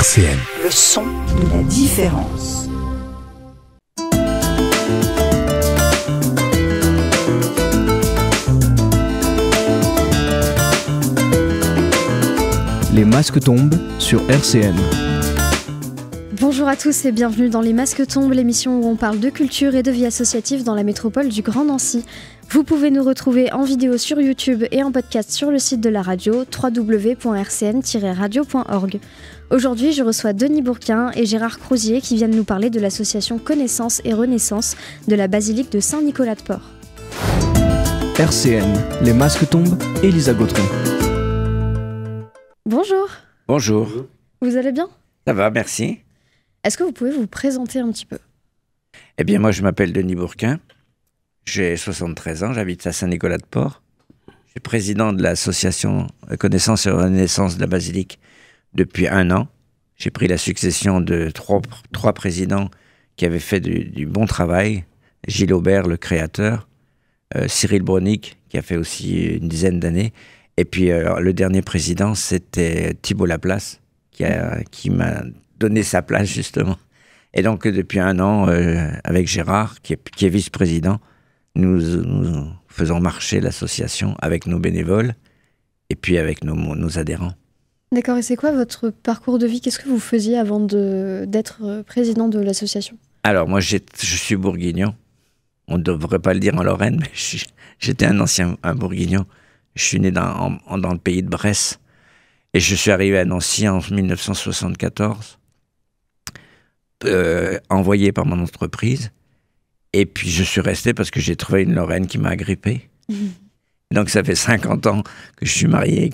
RCN. Le son de la différence. Les masques tombent sur RCN. Bonjour à tous et bienvenue dans Les Masques tombent, l'émission où on parle de culture et de vie associative dans la métropole du Grand Nancy. Vous pouvez nous retrouver en vidéo sur YouTube et en podcast sur le site de la radio www.rcn-radio.org. Aujourd'hui, je reçois Denis Bourquin et Gérard Crozier qui viennent nous parler de l'association Connaissance et Renaissance de la basilique de Saint-Nicolas-de-Port. RCN, Les masques tombent, Elisa Gautron. Bonjour. Bonjour. Vous allez bien ? Ça va, merci. Est-ce que vous pouvez vous présenter un petit peu ? Eh bien, moi, je m'appelle Denis Bourquin. J'ai 73 ans, j'habite à Saint-Nicolas-de-Port. Je suis président de l'association Connaissance et Renaissance de la Basilique depuis 1 an. J'ai pris la succession de trois présidents qui avaient fait du bon travail. Gilles Aubert, le créateur. Cyril Bronick, qui a fait aussi une dizaine d'années. Et puis, le dernier président, c'était Thibault Laplace, qui m'a donné sa place, justement. Et donc, depuis 1 an, avec Gérard, qui est vice-président, nous faisons marcher l'association avec nos bénévoles et puis avec nos adhérents. D'accord, et c'est quoi votre parcours de vie ? Qu'est-ce que vous faisiez avant d'être président de l'association ? Alors, moi, je suis bourguignon. On ne devrait pas le dire en Lorraine, mais j'étais un bourguignon. Je suis né dans le pays de Bresse. Et je suis arrivé à Nancy en 1974, envoyé par mon entreprise. Et puis je suis resté parce que j'ai trouvé une Lorraine qui m'a agrippé. Donc ça fait 50 ans que je suis marié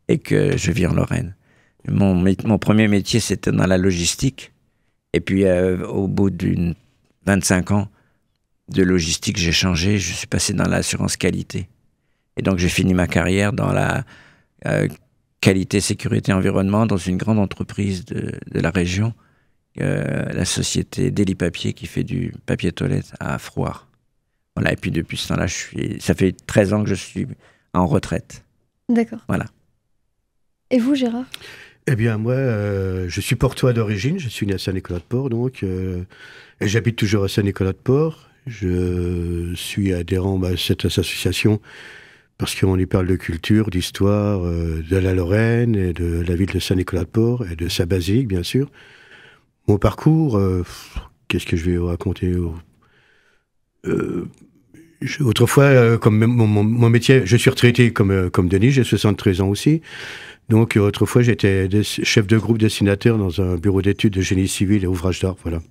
et que je vis en Lorraine. Mon premier métier, c'était dans la logistique. Et puis au bout d'une 25 ans de logistique, j'ai changé. Je suis passé dans l'assurance qualité. Et donc j'ai fini ma carrière dans la qualité, sécurité, environnement dans une grande entreprise de la région. La société Délit Papier qui fait du papier toilette à Frouard. Voilà, et puis depuis ce temps-là, ça fait 13 ans que je suis en retraite. D'accord. Voilà. Et vous, Gérard ? Eh bien, moi, je suis portois d'origine. Je suis né à Saint-Nicolas-de-Port, donc. Et j'habite toujours à Saint-Nicolas-de-Port. Je suis adhérent à cette association parce qu'on y parle de culture, d'histoire, de la Lorraine et de la ville de Saint-Nicolas-de-Port et de sa basilique, bien sûr. Mon parcours, qu'est-ce que je vais vous raconter ? Autrefois, comme mon métier, je suis retraité comme Denis, j'ai 73 ans aussi. Donc autrefois, j'étais chef de groupe dessinateur dans un bureau d'études de génie civil et ouvrage d'art, voilà,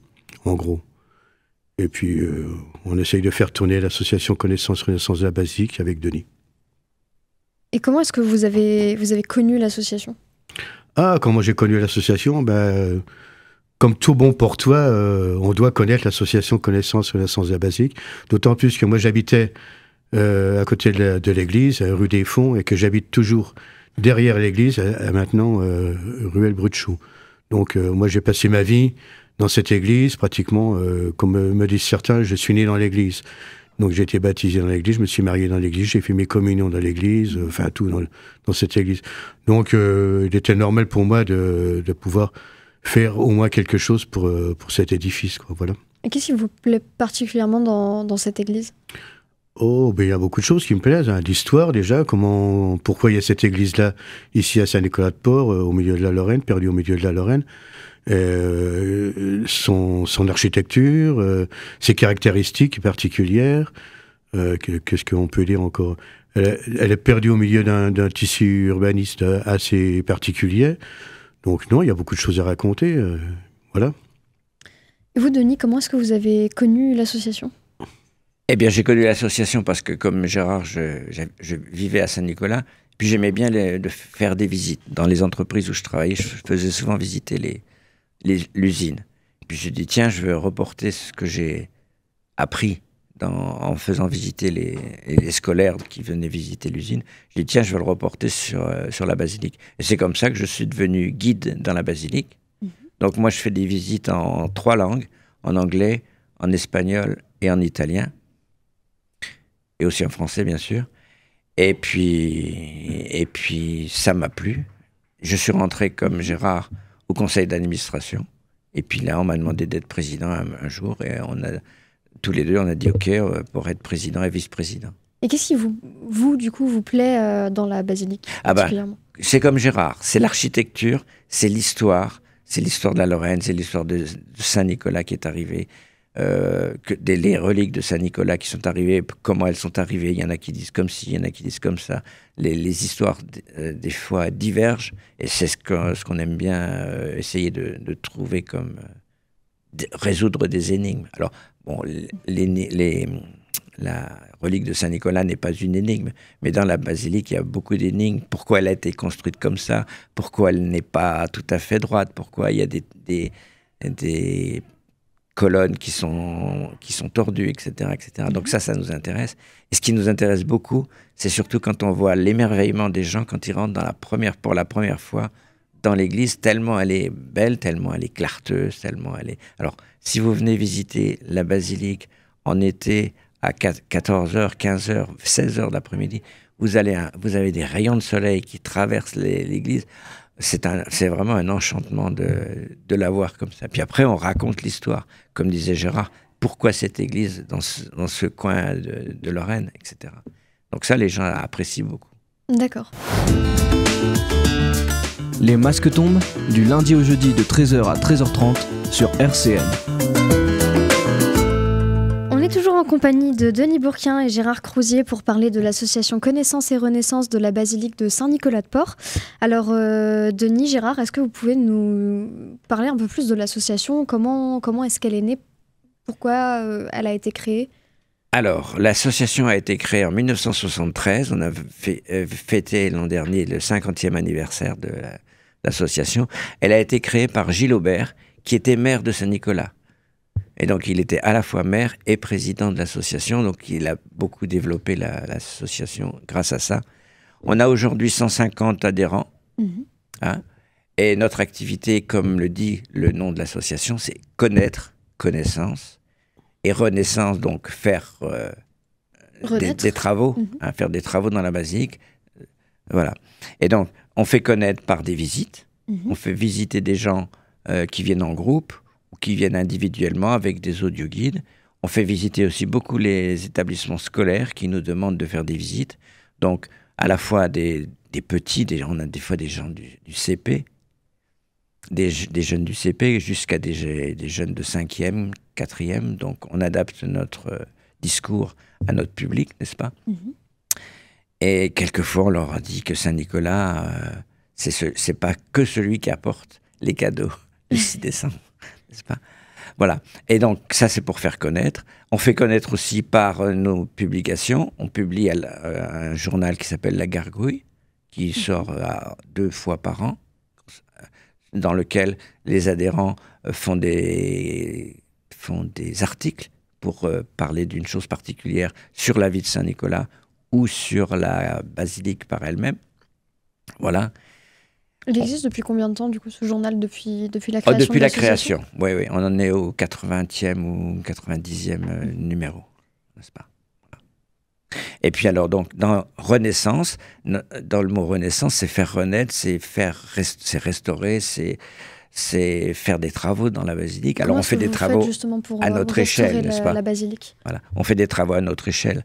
en gros. Et puis, on essaye de faire tourner l'association Connaissance Renaissance de la Basilique avec Denis. Et comment est-ce que vous avez connu l'association ? Ah, comment j'ai connu l'association ? Comme tout bon portois, on doit connaître l'association Connaissance Renaissance de la Basilique, d'autant plus que moi j'habitais à côté de l'église, rue des Fonds, et que j'habite toujours derrière l'église, maintenant ruelle Brutschou. Donc moi j'ai passé ma vie dans cette église, pratiquement, comme me disent certains, je suis né dans l'église. Donc j'ai été baptisé dans l'église, je me suis marié dans l'église, j'ai fait mes communions dans l'église, enfin tout dans cette église. Donc il était normal pour moi de pouvoir faire au moins quelque chose pour cet édifice, quoi, voilà. Et qu'est-ce qui vous plaît particulièrement dans cette église ? Oh, il y a beaucoup de choses qui me plaisent, hein. L'histoire déjà, pourquoi il y a cette église-là, ici à Saint-Nicolas-de-Port, au milieu de la Lorraine, perdue au milieu de la Lorraine, son architecture, ses caractéristiques particulières, qu'est-ce qu'on peut dire encore ? Elle est perdue au milieu d'un tissu urbaniste assez particulier. Donc non, il y a beaucoup de choses à raconter, voilà. Et vous, Denis, comment est-ce que vous avez connu l'association ? Eh bien, j'ai connu l'association parce que, comme Gérard, je vivais à Saint-Nicolas, puis j'aimais bien de faire des visites. Dans les entreprises où je travaillais, je faisais souvent visiter l'usine. Puis je dis, tiens, je veux reporter ce que j'ai appris en faisant visiter les scolaires qui venaient visiter l'usine. J'ai dit, tiens, je vais le reporter sur la basilique. Et c'est comme ça que je suis devenu guide dans la basilique. Donc moi, je fais des visites en 3 langues, en anglais, en espagnol et en italien. Et aussi en français, bien sûr. Et puis ça m'a plu. Je suis rentré comme Gérard au conseil d'administration. Et puis là, on m'a demandé d'être président un jour, et tous les deux, on a dit OK pour être président et vice-président. Et qu'est-ce qui du coup, vous plaît dans la basilique particulièrement? C'est comme Gérard, c'est l'architecture, c'est l'histoire de la Lorraine, c'est l'histoire de Saint-Nicolas qui est arrivé, les reliques de Saint-Nicolas qui sont arrivées, comment elles sont arrivées. Il y en a qui disent comme ci, il y en a qui disent comme ça. Les histoires, des fois, divergent, et c'est ce qu'on aime bien essayer de trouver comme résoudre des énigmes. Alors, bon, la relique de Saint-Nicolas n'est pas une énigme, mais dans la basilique, il y a beaucoup d'énigmes. Pourquoi elle a été construite comme ça? Pourquoi elle n'est pas tout à fait droite? Pourquoi il y a des colonnes qui sont tordues, etc., etc. Donc ça nous intéresse. Et ce qui nous intéresse beaucoup, c'est surtout quand on voit l'émerveillement des gens quand ils rentrent pour la première fois dans l'église, tellement elle est belle, tellement elle est clarteuse, tellement elle est... Alors, si vous venez visiter la basilique en été à 14h, 15h, 16h d'après-midi, vous avez des rayons de soleil qui traversent l'église. C'est vraiment un enchantement de la voir comme ça. Puis après, on raconte l'histoire, comme disait Gérard, pourquoi cette église dans ce coin de Lorraine, etc. Donc ça, les gens apprécient beaucoup. D'accord. Les masques tombent, du lundi au jeudi de 13h à 13h30 sur RCN. Toujours en compagnie de Denis Bourquin et Gérard Crousier pour parler de l'association Connaissance et Renaissance de la basilique de Saint-Nicolas-de-Port. Alors, Denis, Gérard, est-ce que vous pouvez nous parler un peu plus de l'association? Comment est-ce qu'elle est née? Pourquoi elle a été créée? Alors, l'association a été créée en 1973. On a fêté l'an dernier le 50e anniversaire de l'association. Elle a été créée par Gilles Aubert, qui était maire de Saint-Nicolas. Et donc, il était à la fois maire et président de l'association. Donc, il a beaucoup développé l'association grâce à ça. On a aujourd'hui 150 adhérents. Hein, et notre activité, comme le dit le nom de l'association, c'est connaître, connaissance. Et renaissance, donc faire des travaux, hein, faire des travaux dans la basilique. Voilà. Et donc, on fait connaître par des visites. On fait visiter des gens qui viennent en groupe, ou qui viennent individuellement avec des audioguides. On fait visiter aussi beaucoup les établissements scolaires qui nous demandent de faire des visites. Donc, à la fois des petits, on a des fois des gens du CP, des jeunes du CP jusqu'à des jeunes de 5e, 4e. Donc, on adapte notre discours à notre public, n'est-ce pas? Et quelquefois, on leur a dit que Saint-Nicolas, c'est pas que celui qui apporte les cadeaux le 6 décembre. N'est-ce pas? Voilà. Et donc, ça, c'est pour faire connaître. On fait connaître aussi par nos publications. On publie un journal qui s'appelle La Gargouille, qui sort 2 fois par an, dans lequel les adhérents font des articles pour parler d'une chose particulière sur la vie de Saint-Nicolas ou sur la basilique par elle-même. Voilà. Il existe depuis combien de temps, du coup, ce journal, depuis la création? Depuis la création, oui, on en est au 80e ou 90e numéro, n'est-ce pas? Voilà. Et puis alors, donc, dans Renaissance, dans le mot Renaissance, c'est faire renaître, c'est restaurer, c'est faire des travaux dans la basilique. Alors, on fait des travaux à notre échelle, n'est-ce pas? La basilique. Voilà, on fait des travaux à notre échelle.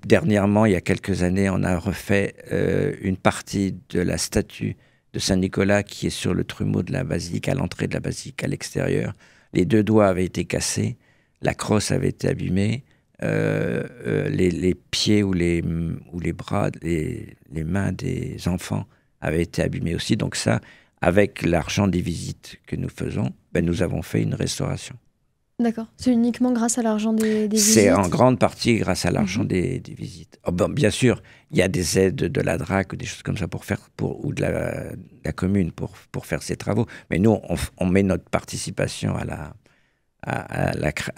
Dernièrement, il y a quelques années, on a refait une partie de la statue de Saint-Nicolas qui est sur le trumeau de la basilique, à l'entrée de la basilique, à l'extérieur. Les 2 doigts avaient été cassés, la crosse avait été abîmée, les pieds ou les bras, les mains des enfants avaient été abîmés aussi. Donc ça, avec l'argent des visites que nous faisons, nous avons fait une restauration. D'accord. C'est uniquement grâce à l'argent des visites? C'est en grande partie grâce à l'argent des visites. Oh, bon, bien sûr, il y a des aides de la DRAC ou des choses comme ça ou de la commune pour faire ces travaux. Mais nous, on met notre participation à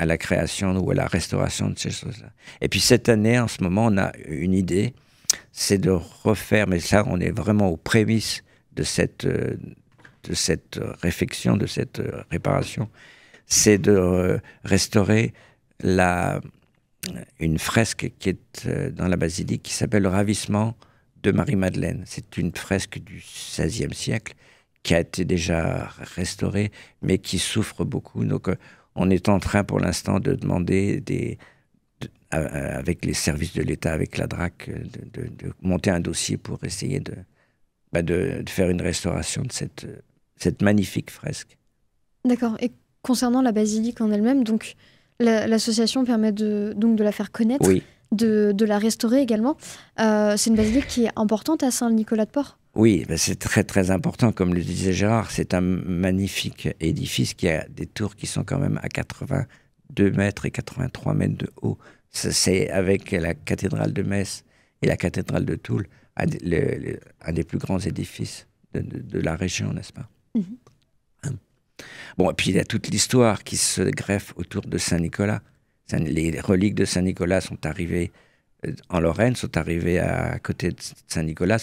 la création ou à la restauration de ces choses-là. Et puis cette année, en ce moment, on a une idée, c'est de refaire, mais ça, on est vraiment aux prémices de cette réflexion, de cette réparation, c'est de restaurer une fresque qui est dans la basilique qui s'appelle le Ravissement de Marie-Madeleine. C'est une fresque du XVIe siècle qui a été déjà restaurée, mais qui souffre beaucoup. Donc, on est en train pour l'instant de demander avec les services de l'État, avec la DRAC, de monter un dossier pour essayer de faire une restauration de cette magnifique fresque. D'accord. Et concernant la basilique en elle-même, donc l'association permet donc de la faire connaître, Oui. de la restaurer également. C'est une basilique qui est importante à Saint-Nicolas-de-Port. Oui, c'est très très important, comme le disait Gérard, c'est un magnifique édifice qui a des tours qui sont quand même à 82 mètres et 83 mètres de haut. C'est avec la cathédrale de Metz et la cathédrale de Toul, un des plus grands édifices de la région, n'est-ce pas? Bon, et puis il y a toute l'histoire qui se greffe autour de Saint-Nicolas. Les reliques de Saint-Nicolas sont arrivées en Lorraine, sont arrivées à côté de Saint-Nicolas,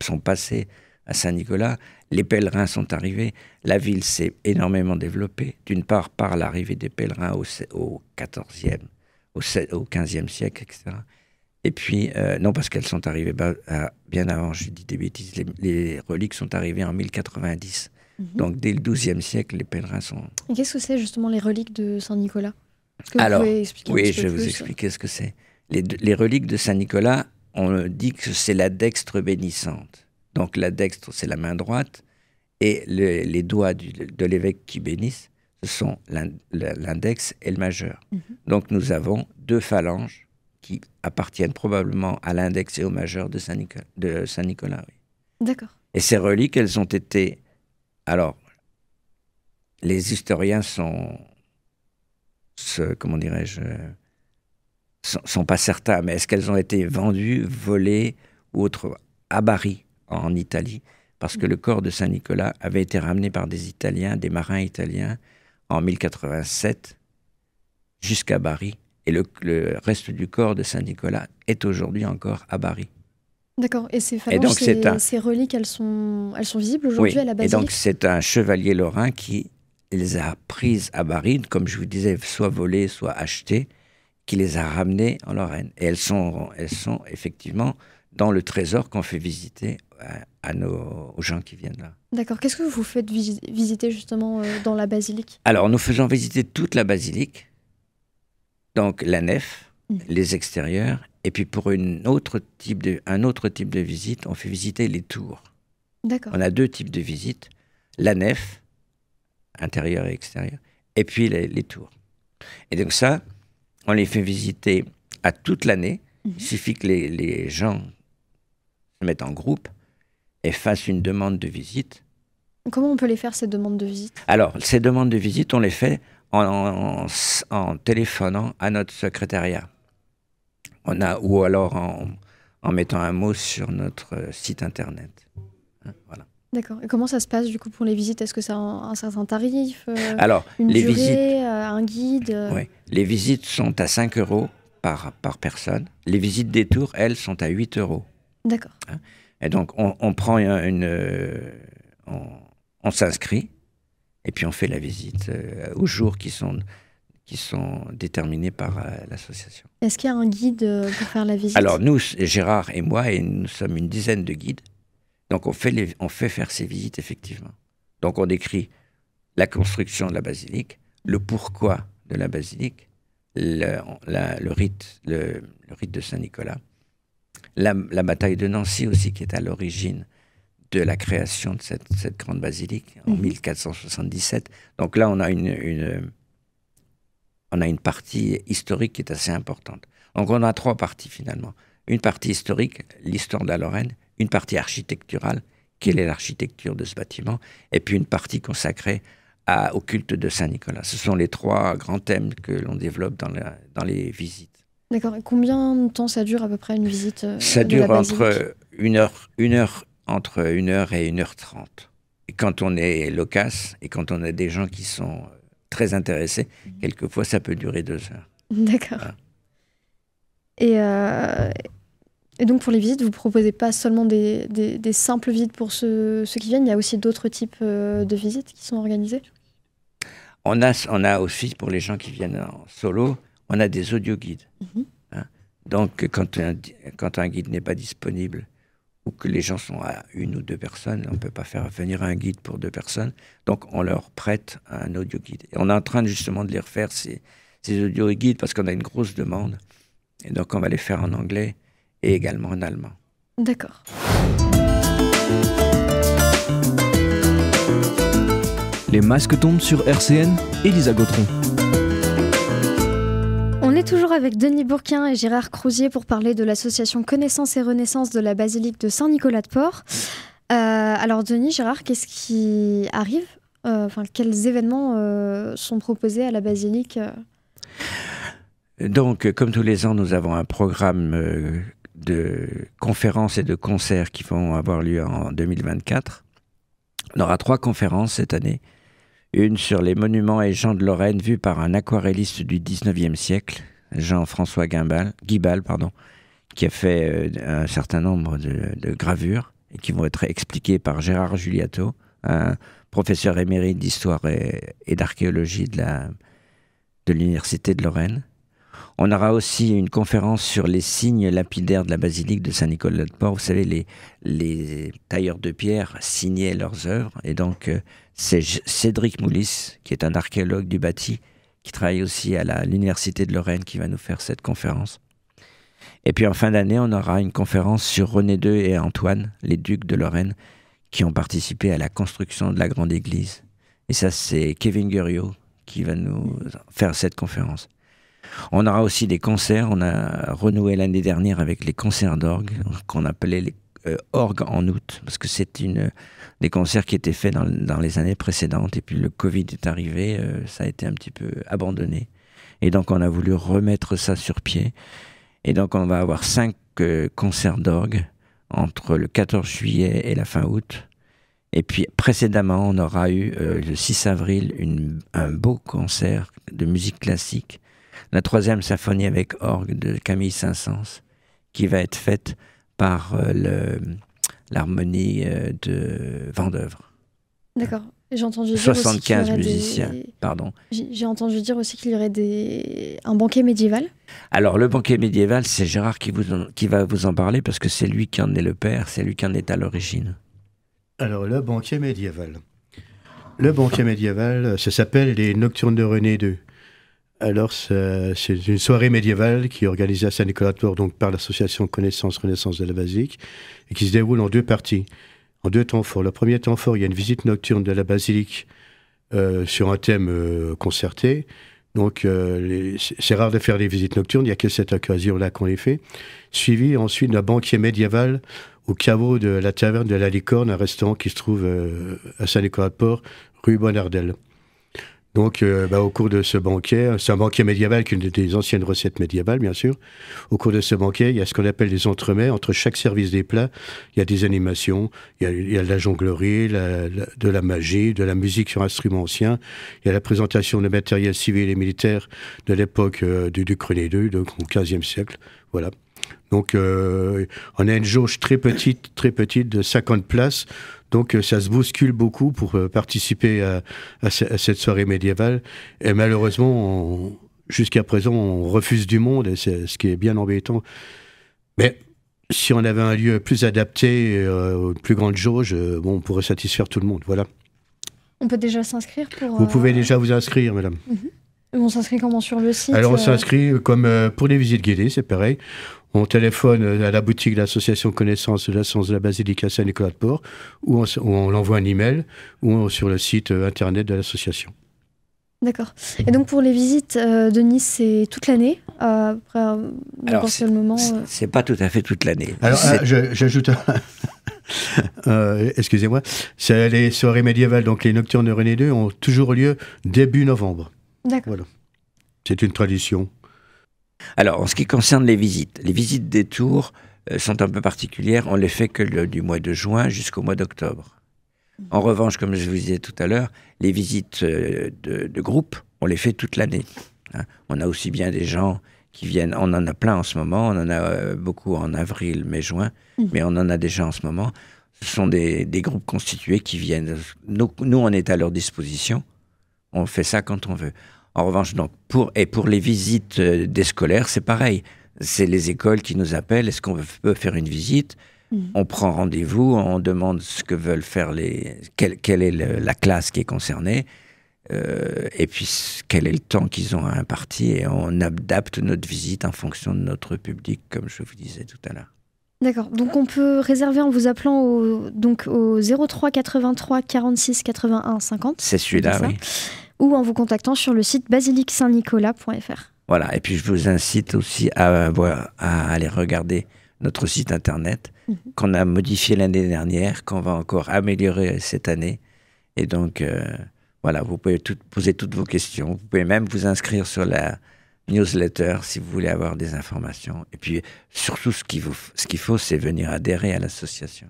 sont passées à Saint-Nicolas. Les pèlerins sont arrivés. La ville s'est énormément développée, d'une part par l'arrivée des pèlerins au XIVe, au XVe siècle, etc. Et puis, non, parce qu'elles sont arrivées bien avant, je dis des bêtises, les reliques sont arrivées en 1090. Donc, dès le XIIe siècle, les pèlerins sont... Et qu'est-ce que c'est justement les reliques de Saint-Nicolas? Alors, oui, je vais vous expliquer ce que c'est. Les reliques de Saint-Nicolas, on dit que c'est la dextre bénissante. Donc, la dextre, c'est la main droite, et les doigts de l'évêque qui bénissent, ce sont l'index et le majeur. Donc, nous avons deux phalanges qui appartiennent probablement à l'index et au majeur de Saint-Nicolas. Oui. D'accord. Et ces reliques, elles ont été... Alors, les historiens comment dirais-je, sont pas certains, mais est-ce qu'elles ont été vendues, volées ou autres à Bari, en Italie? Parce que le corps de Saint-Nicolas avait été ramené par des Italiens, des marins italiens, en 1087 jusqu'à Bari. Et le reste du corps de Saint-Nicolas est aujourd'hui encore à Bari. D'accord. Et ces phalanges, ces reliques, elles sont visibles aujourd'hui à la basilique? Et donc c'est un chevalier lorrain qui les a prises à Bari, comme je vous disais, soit volées, soit achetées, qui les a ramenées en Lorraine. Et elles sont effectivement dans le trésor qu'on fait visiter aux gens qui viennent là. D'accord. Qu'est-ce que vous faites visiter justement dans la basilique? Alors, nous faisons visiter toute la basilique, donc la nef, les extérieurs, et puis pour un autre type de visite, on fait visiter les tours. D'accord. On a deux types de visites, la nef, intérieure et extérieure, et puis les tours. Et donc ça, on les fait visiter à toute l'année. Il suffit que les gens se mettent en groupe et fassent une demande de visite. Comment on peut les faire, ces demandes de visite? Alors, ces demandes de visite, on les fait en téléphonant à notre secrétariat. Ou alors en mettant un mot sur notre site internet. Voilà. D'accord. Et comment ça se passe du coup pour les visites? Est-ce que c'est un certain tarif? Alors, une les durée, visites, un guide? Oui, les visites sont à 5 € par personne. Les visites des tours, elles, sont à 8 €. D'accord. Et donc, on prend on s'inscrit et puis on fait la visite aux jours qui sont déterminés par l'association. Est-ce qu'il y a un guide pour faire la visite? Alors nous, Gérard et moi, et nous sommes une dizaine de guides, donc on fait faire ces visites effectivement. Donc on décrit la construction de la basilique, le pourquoi de la basilique, le rite de Saint-Nicolas, la bataille de Nancy aussi qui est à l'origine de la création de cette grande basilique en 1477. Donc là, on a une partie historique qui est assez importante. Donc on a trois parties finalement. Une partie historique, l'histoire de la Lorraine, une partie architecturale, quelle est l'architecture de ce bâtiment, et puis une partie consacrée au culte de Saint-Nicolas. Ce sont les trois grands thèmes que l'on développe dans les visites. D'accord. Et combien de temps ça dure à peu près une visite Ça de dure la basilique? entre 1 heure et 1h30. Et quand on est loquace et quand on a des gens qui sont très intéressés, quelquefois ça peut durer 2 heures. D'accord. Voilà. Et donc pour les visites, vous ne proposez pas seulement des simples visites pour ceux qui viennent, il y a aussi d'autres types de visites qui sont organisées? On a aussi, pour les gens qui viennent en solo, on a des audio-guides. Donc quand un guide n'est pas disponible ou que les gens sont à 1 ou 2 personnes. On ne peut pas faire venir un guide pour 2 personnes. Donc, on leur prête un audio guide. Et on est en train justement de les refaire, ces audio guides, parce qu'on a une grosse demande. Et donc, on va les faire en anglais et également en allemand. D'accord. Les masques tombent sur RCN, Elisa Gautron. On est toujours avec Denis Bourquin et Gérard Crousier pour parler de l'association Connaissance et Renaissance de la basilique de Saint-Nicolas-de-Port. Alors Denis, Gérard, qu'est-ce qui arrive quels événements sont proposés à la basilique Donc, comme tous les ans, nous avons un programme de conférences et de concerts qui vont avoir lieu en 2024. On aura 3 conférences cette année. Une sur les monuments et gens de Lorraine vus par un aquarelliste du 19e siècle, Jean-François Guibal, qui a fait un certain nombre de gravures et qui vont être expliquées par Gérard Juliato, un professeur émérite d'histoire et d'archéologie de l'Université de Lorraine. On aura aussi une conférence sur les signes lapidaires de la basilique de Saint-Nicolas-de-Port. Vous savez, les tailleurs de pierre signaient leurs œuvres. Et donc, c'est Cédric Moulis, qui est un archéologue du bâti, qui travaille aussi à l'Université de Lorraine, qui va nous faire cette conférence. Et puis, en fin d'année, on aura une conférence sur René II et Antoine, les ducs de Lorraine, qui ont participé à la construction de la grande église. Et ça, c'est Kevin Guriot qui va nous faire cette conférence. On aura aussi des concerts. On a renoué l'année dernière avec les concerts d'orgue, qu'on appelait les orgues en août, parce que c'est des concerts qui étaient faits dans les années précédentes. Et puis le Covid est arrivé, ça a été un petit peu abandonné. Et donc on a voulu remettre ça sur pied. Et donc on va avoir 5 concerts d'orgue entre le 14 juillet et la fin août. Et puis précédemment, on aura eu le 6 avril un beau concert de musique classique, la 3e symphonie avec orgue de Camille Saint-Saëns, qui va être faite par l'harmonie de Vendeuvre. D'accord. J'ai entendu dire 75 aussi musiciens, pardon. J'ai entendu dire aussi qu'il y aurait un banquet médiéval. Alors, le banquet médiéval, c'est Gérard qui va vous en parler, parce que c'est lui qui en est le père, c'est lui qui en est à l'origine. Alors, le banquet médiéval. Le banquet médiéval, ça s'appelle les Nocturnes de René II. Alors, c'est une soirée médiévale qui est organisée à Saint-Nicolas-de-Port, donc par l'association Connaissance Renaissance de la basilique, et qui se déroule en 2 parties, en 2 temps forts. Le premier temps fort, il y a une visite nocturne de la basilique sur un thème concerté. Donc, c'est rare de faire des visites nocturnes, il n'y a que cette occasion-là qu'on les fait. Suivi ensuite d'un banquet médiéval au caveau de la taverne de la Licorne, un restaurant qui se trouve à Saint-Nicolas-de-Port, rue Bonardel. Donc, au cours de ce banquet, c'est un banquet médiéval qui est une des anciennes recettes médiévales, bien sûr. Au cours de ce banquet, il y a ce qu'on appelle des entremets. Entre chaque service des plats, il y a des animations. Il y a de la jonglerie, de la magie, de la musique sur instruments anciens. Il y a la présentation de matériel civil et militaire de l'époque du duc René II, donc au XVe siècle. Voilà. Donc, on a une jauge très petite de 50 places. Donc, ça se bouscule beaucoup pour participer à cette soirée médiévale. Et malheureusement, jusqu'à présent, on refuse du monde, et c'est ce qui est bien embêtant. Mais si on avait un lieu plus adapté, une plus grande jauge, on pourrait satisfaire tout le monde. Voilà. On peut déjà s'inscrire pour... Vous pouvez déjà vous inscrire, madame. On s'inscrit comment sur le site? Alors, on s'inscrit comme pour les visites guidées, c'est pareil. On téléphone à la boutique de l'association Connaissance de la Science de la Basilique à Saint-Nicolas-de-Port, ou on envoie un email, ou sur le site internet de l'association. D'accord. Et donc pour les visites de Nice, c'est toute l'année après n'importe quel moment c'est pas tout à fait toute l'année. Alors, j'ajoute excusez-moi, c'est les soirées médiévales, donc les Nocturnes de René II, ont toujours lieu début novembre. D'accord. Voilà. C'est une tradition. Alors, en ce qui concerne les visites des tours sont un peu particulières. On les fait que du mois de juin jusqu'au mois d'octobre. En revanche, comme je vous disais tout à l'heure, les visites de groupe, on les fait toute l'année. On a aussi bien des gens qui viennent, on en a plein en ce moment, on en a beaucoup en avril, mai, juin, mais on en a déjà en ce moment. Ce sont des groupes constitués qui viennent. Nous, on est à leur disposition. On fait ça quand on veut. En revanche, donc, pour les visites des scolaires, c'est pareil. C'est les écoles qui nous appellent. Est-ce qu'on peut faire une visite? On prend rendez-vous, on demande ce que veulent faire quelle est la classe qui est concernée, et puis quel est le temps qu'ils ont à impartir, et on adapte notre visite en fonction de notre public, comme je vous disais tout à l'heure. D'accord, donc on peut réserver en vous appelant au 03 83 46 81 50. C'est celui-là, oui. Ou en vous contactant sur le site basilique-saint-nicolas.fr. Voilà, et puis je vous incite aussi à aller regarder notre site internet qu'on a modifié l'année dernière, qu'on va encore améliorer cette année. Et donc, voilà, vous pouvez poser toutes vos questions. Vous pouvez même vous inscrire sur la newsletter si vous voulez avoir des informations. Et puis, surtout, ce qu'il faut, c'est venir adhérer à l'association.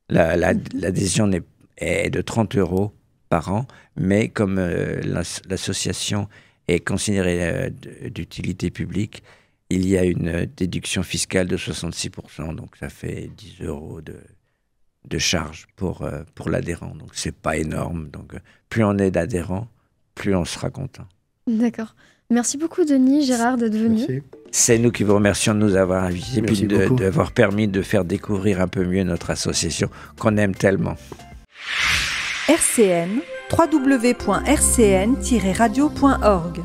L'adhésion est de 30 € par an, mais comme l'association est considérée d'utilité publique, il y a une déduction fiscale de 66%, donc ça fait 10 € de charge pour l'adhérent. Donc c'est pas énorme. Donc plus on est d'adhérents, plus on sera content. D'accord. Merci beaucoup Denis, Gérard d'être venu. Merci. C'est nous qui vous remercions de nous avoir invités, Merci puis beaucoup. d'avoir permis de faire découvrir un peu mieux notre association qu'on aime tellement. RCN, www.rcn-radio.org